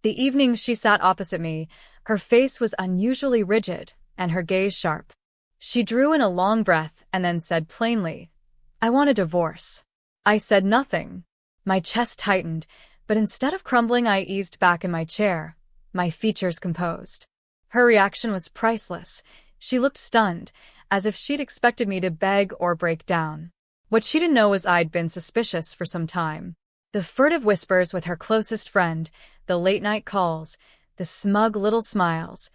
The evening she sat opposite me, her face was unusually rigid and her gaze sharp. She drew in a long breath and then said plainly, "I want a divorce." I said nothing. My chest tightened, but instead of crumbling, I eased back in my chair, my features composed. Her reaction was priceless. She looked stunned, as if she'd expected me to beg or break down. What she didn't know was I'd been suspicious for some time. The furtive whispers with her closest friend, the late-night calls, the smug little smiles,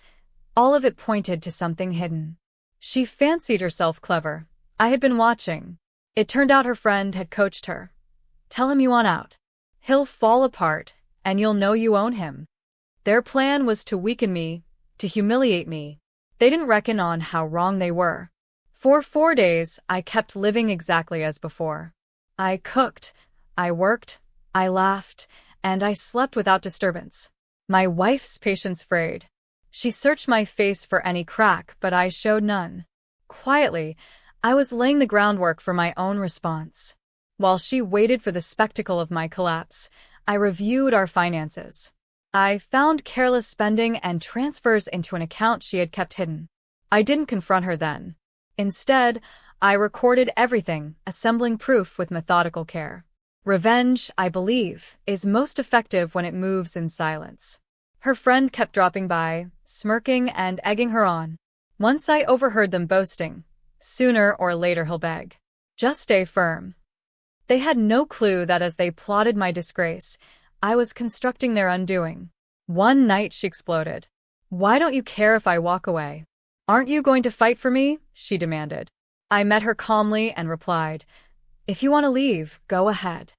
all of it pointed to something hidden. She fancied herself clever. I had been watching. It turned out her friend had coached her. "Tell him you want out. He'll fall apart, and you'll know you own him." Their plan was to weaken me, to humiliate me. They didn't reckon on how wrong they were. For 4 days, I kept living exactly as before. I cooked, I worked, I laughed, and I slept without disturbance. My wife's patience frayed. She searched my face for any crack, but I showed none. Quietly, I was laying the groundwork for my own response. While she waited for the spectacle of my collapse, I reviewed our finances. I found careless spending and transfers into an account she had kept hidden. I didn't confront her then. Instead, I recorded everything, assembling proof with methodical care. Revenge, I believe, is most effective when it moves in silence. Her friend kept dropping by, smirking and egging her on. Once I overheard them boasting, "Sooner or later he'll beg. Just stay firm." They had no clue that as they plotted my disgrace, I was constructing their undoing. One night she exploded. "Why don't you care if I walk away? Aren't you going to fight for me?" she demanded. I met her calmly and replied, "If you want to leave, go ahead."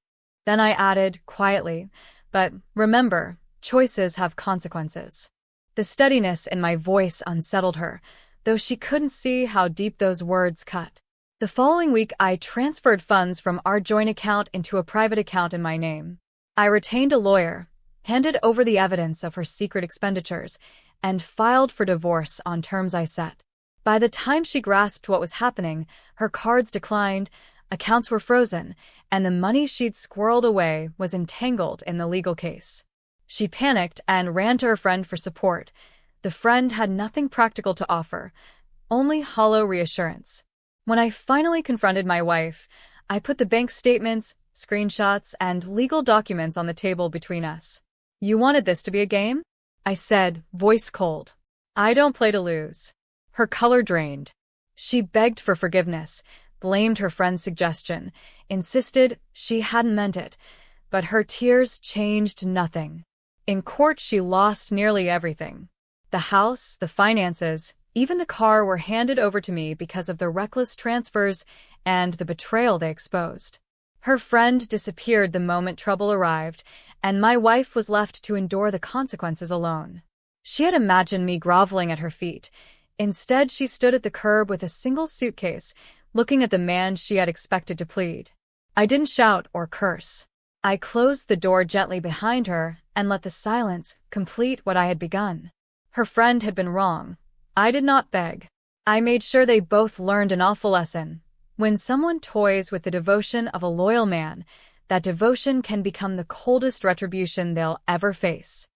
Then I added, quietly, "But remember, choices have consequences." The steadiness in my voice unsettled her, though she couldn't see how deep those words cut. The following week, I transferred funds from our joint account into a private account in my name. I retained a lawyer, handed over the evidence of her secret expenditures, and filed for divorce on terms I set. By the time she grasped what was happening, her cards declined, accounts were frozen, and the money she'd squirreled away was entangled in the legal case. She panicked and ran to her friend for support. The friend had nothing practical to offer, only hollow reassurance. When I finally confronted my wife, I put the bank statements, screenshots, and legal documents on the table between us. "You wanted this to be a game?" I said, voice cold. "I don't play to lose." Her color drained. She begged for forgiveness, blamed her friend's suggestion, insisted she hadn't meant it, but her tears changed nothing. In court, she lost nearly everything. The house, the finances, even the car were handed over to me because of the reckless transfers and the betrayal they exposed. Her friend disappeared the moment trouble arrived, and my wife was left to endure the consequences alone. She had imagined me groveling at her feet. Instead, she stood at the curb with a single suitcase, looking at the man she had expected to plead. I didn't shout or curse. I closed the door gently behind her and let the silence complete what I had begun. Her friend had been wrong. I did not beg. I made sure they both learned an awful lesson. When someone toys with the devotion of a loyal man, that devotion can become the coldest retribution they'll ever face.